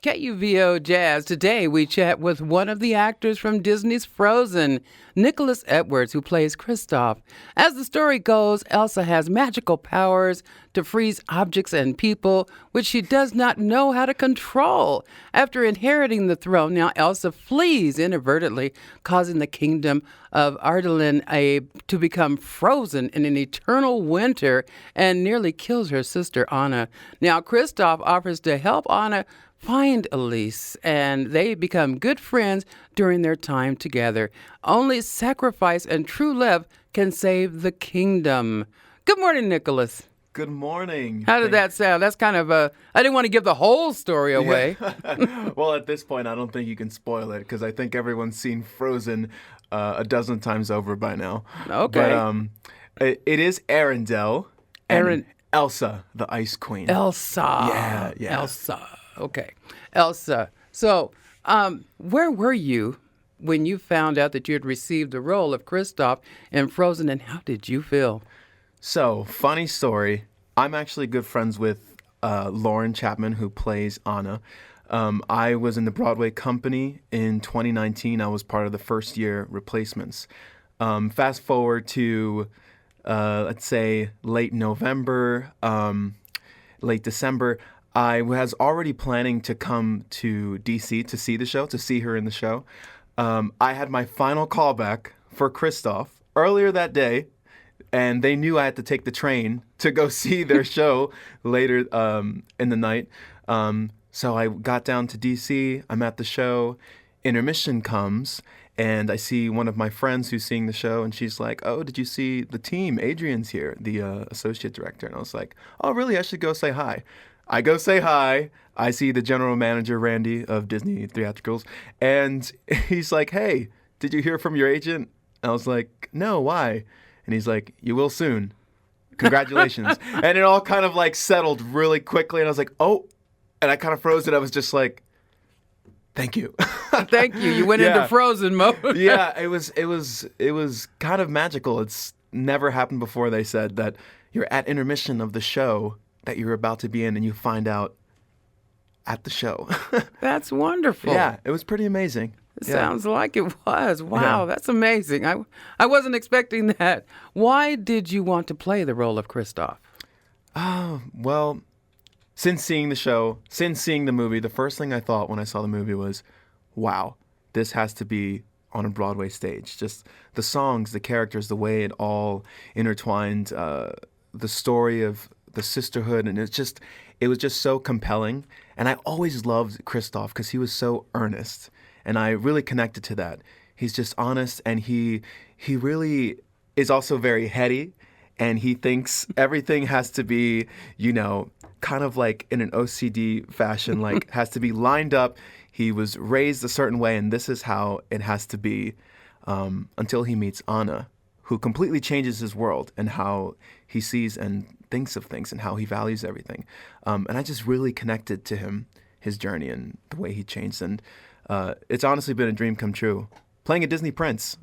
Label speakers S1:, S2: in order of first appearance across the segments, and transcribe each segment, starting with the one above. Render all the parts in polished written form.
S1: KUVO Jazz. Today we chat with one of the actors from Disney's Frozen, Nicholas Edwards, who plays Kristoff. As the story goes, Elsa has magical powers to freeze objects and people, which she does not know how to control. After inheriting the throne, now Elsa flees inadvertently, causing the kingdom of Ardalan to become frozen in an eternal winter and nearly kills her sister Anna. Now Kristoff offers to help Anna find Elise, and they become good friends during their time together. Only sacrifice and true love can save the kingdom. Good morning, Nicholas.
S2: Good morning.
S1: How did that sound? That's kind of I didn't want to give the whole story away.
S2: Yeah. Well, at this point, I don't think you can spoil it because I think everyone's seen Frozen a dozen times over by now.
S1: Okay.
S2: But it is Arendelle and Elsa, the Ice Queen.
S1: Elsa.
S2: Yeah.
S1: Elsa. Okay. Elsa. So, where were you when you found out that you had received the role of Kristoff in Frozen, and how did you feel?
S2: So, funny story. I'm actually good friends with Lauren Chapman, who plays Anna. I was in the Broadway company in 2019. I was part of the first year replacements. Fast forward to, let's say, late November, late December. I was already planning to come to DC to see the show, to see her in the show. I had my final callback for Kristoff earlier that day, and they knew I had to take the train to go see their show later in the night. So I got down to DC. I'm at the show. Intermission comes, and I see one of my friends who's seeing the show, and she's like, "Oh, did you see the team? Adrian's here, the associate director." And I was like, "Oh, really? I should go say hi." I go say hi. I see the general manager, Randy, of Disney Theatricals, and he's like, "Hey, did you hear from your agent?" And I was like, "No, why?" And he's like, "You will soon. Congratulations." And it all kind of like settled really quickly, and I was like, "Oh," and I kind of froze it. I was just like, "Thank you."
S1: Thank you. You went into Frozen mode.
S2: Yeah, it was kind of magical. It's never happened before. They said that you're at intermission of the show that you're about to be in, and you find out at the show.
S1: That's wonderful.
S2: Yeah, it was pretty amazing.
S1: It sounds like it was. Wow, That's amazing. I wasn't expecting that. Why did you want to play the role of Kristoff?
S2: Well, since seeing the show, since seeing the movie, the first thing I thought when I saw the movie was, wow, this has to be on a Broadway stage. Just the songs, the characters, the way it all intertwined, the story of the sisterhood, and it was just so compelling. And I always loved Kristoff because he was so earnest, and I really connected to that. He's just honest, and he really is also very heady, and he thinks everything has to be, kind of like in an OCD fashion, like has to be lined up. He was raised a certain way, and this is how it has to be until he meets Anna, who completely changes his world and how he sees and thinks of things and how he values everything. And I just really connected to him, his journey and the way he changed. And it's honestly been a dream come true, playing a Disney prince.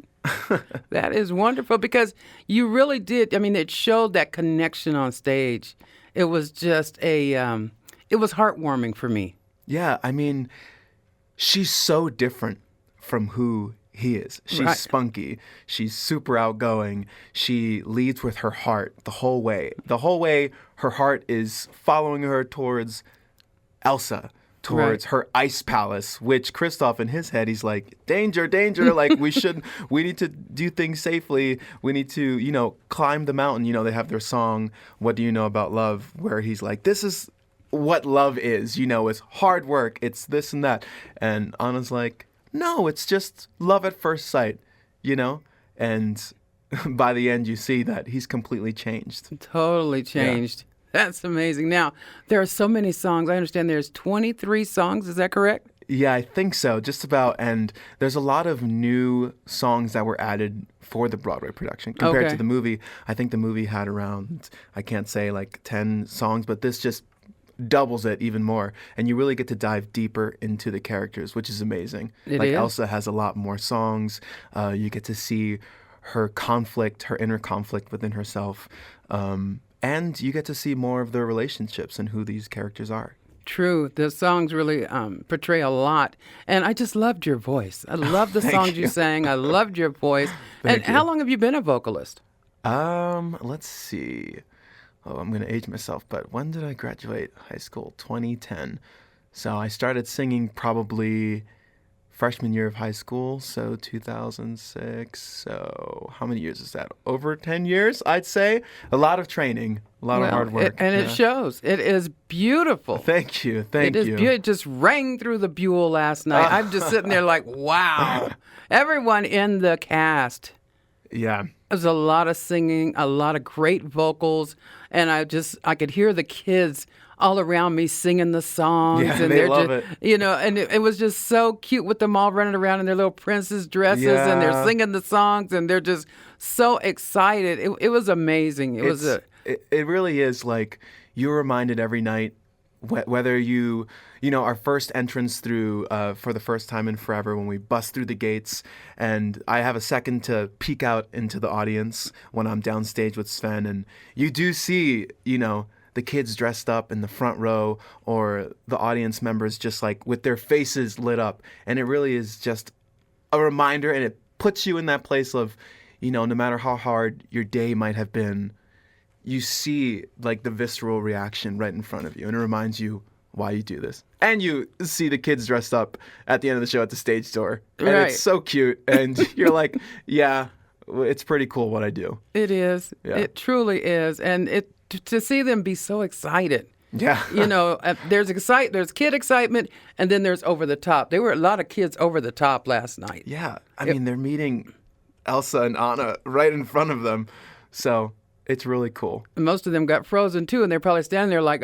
S1: That is wonderful because you really did. I mean, it showed that connection on stage. It was just it was heartwarming for me.
S2: Yeah, I mean, she's so different from who he is. She's spunky. She's super outgoing. She leads with her heart the whole way. The whole way, her heart is following her towards Elsa, towards her ice palace, which Kristoff in his head, he's like, danger, danger. Like, we need to do things safely. We need to, climb the mountain. They have their song, What Do You Know About Love? Where he's like, this is what love is. It's hard work. It's this and that. And Anna's like, no, it's just love at first sight, And by the end, you see that he's completely changed.
S1: Totally changed. Yeah. That's amazing. Now, there are so many songs. I understand there's 23 songs. Is that correct?
S2: Yeah, I think so. Just about. And there's a lot of new songs that were added for the Broadway production compared to the movie. I think the movie had around, I can't say like 10 songs, but this just doubles it even more, and you really get to dive deeper into the characters, which is amazing.
S1: It is.
S2: Elsa has a lot more songs. You get to see her conflict, her inner conflict within herself, and you get to see more of their relationships and who these characters are.
S1: True. The songs really portray a lot. And I just loved your voice. I love the
S2: Thank
S1: songs you
S2: you.
S1: sang. I loved your voice. And
S2: Thank you.
S1: how long have you been a vocalist?
S2: Let's see. Oh, I'm gonna age myself, but when did I graduate high school? 2010. So I started singing probably freshman year of high school, so 2006. So how many years is that? Over 10 years, I'd say. A lot of training, a lot of hard work.
S1: It shows. It is beautiful.
S2: Thank you. Thank you.
S1: It just rang through the Buell last night. I'm just sitting there like, wow. Everyone in the cast.
S2: Yeah.
S1: There's a lot of singing, a lot of great vocals, and I could hear the kids all around me singing the songs.
S2: Yeah,
S1: and
S2: they
S1: they're
S2: love
S1: just,
S2: it.
S1: And it was just so cute with them all running around in their little princess dresses, and they're
S2: Yeah.
S1: singing the songs, and they're just so excited. It was amazing.
S2: It really is like you're reminded every night whether our first entrance through for the first time in forever when we bust through the gates, and I have a second to peek out into the audience when I'm downstage with Sven, and you do see the kids dressed up in the front row, or the audience members just like with their faces lit up, and it really is just a reminder, and it puts you in that place of no matter how hard your day might have been, you see like the visceral reaction right in front of you, and it reminds you why you do this. And you see the kids dressed up at the end of the show at the stage door, and
S1: Right.
S2: it's so cute, and you're like, yeah, it's pretty cool what I do.
S1: It is.
S2: Yeah.
S1: It truly is. And to see them be so excited.
S2: Yeah.
S1: There's kid excitement, and then there's over the top. There were a lot of kids over the top last night.
S2: Yeah, I mean, they're meeting Elsa and Anna right in front of them, so it's really cool.
S1: And most of them got frozen too, and they're probably standing there like,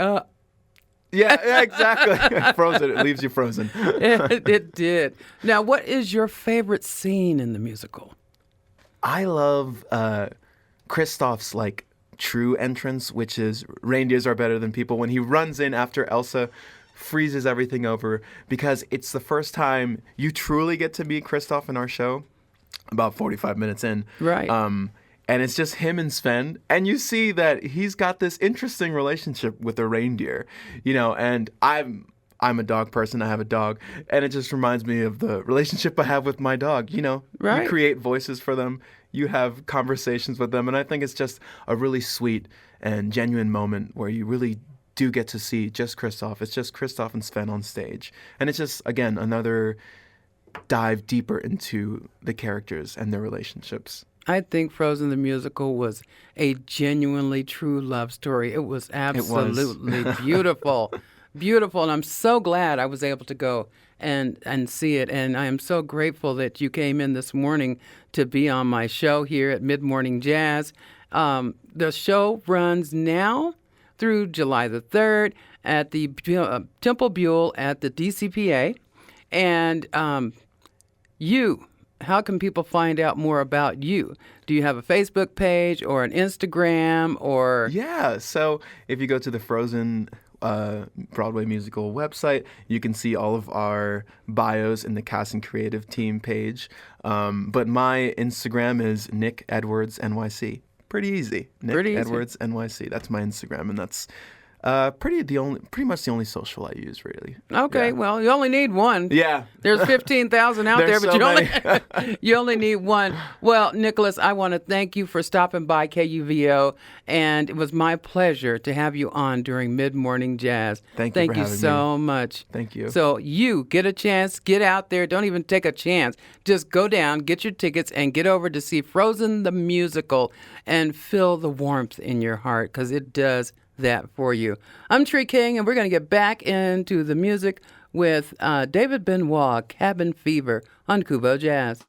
S2: Yeah, exactly. Frozen. It leaves you frozen.
S1: it did. Now, what is your favorite scene in the musical?
S2: I love Kristoff's like true entrance, which is reindeers are better than people. When he runs in after Elsa freezes everything over, because it's the first time you truly get to meet Kristoff in our show, about 45 minutes in.
S1: Right.
S2: And it's just him and Sven, and you see that he's got this interesting relationship with a reindeer, and I'm a dog person. I have a dog, and it just reminds me of the relationship I have with my dog.
S1: Right.
S2: You create voices for them, you have conversations with them, and I think it's just a really sweet and genuine moment where you really do get to see just Kristoff. It's just Kristoff and Sven on stage, and it's just again another dive deeper into the characters and their relationships.
S1: I think Frozen the Musical was a genuinely true love story. It was absolutely beautiful. Beautiful. And I'm so glad I was able to go and see it. And I am so grateful that you came in this morning to be on my show here at Mid Morning Jazz. The show runs now through July the 3rd at the Temple Buell at the DCPA. And how can people find out more about you? Do you have a Facebook page or an Instagram or?
S2: Yeah, so if you go to the Frozen Broadway musical website, you can see all of our bios in the cast and creative team page. But my Instagram is Nick Edwards NYC. Pretty easy. Nick Edwards NYC. That's my Instagram, and that's pretty much the only social I use, really.
S1: Okay,
S2: Yeah.
S1: Well, you only need one.
S2: Yeah.
S1: There's 15,000 out there,
S2: There's
S1: but
S2: so
S1: you only need one. Well, Nicholas, I want to thank you for stopping by KUVO, and it was my pleasure to have you on during Mid Morning Jazz.
S2: Thank you for having
S1: so much.
S2: Thank you.
S1: So you get a chance, get out there. Don't even take a chance. Just go down, get your tickets, and get over to see Frozen the Musical and feel the warmth in your heart, because it does that for you. I'm Tree King, and we're going to get back into the music with David Benoit, Cabin Fever on Kubo Jazz.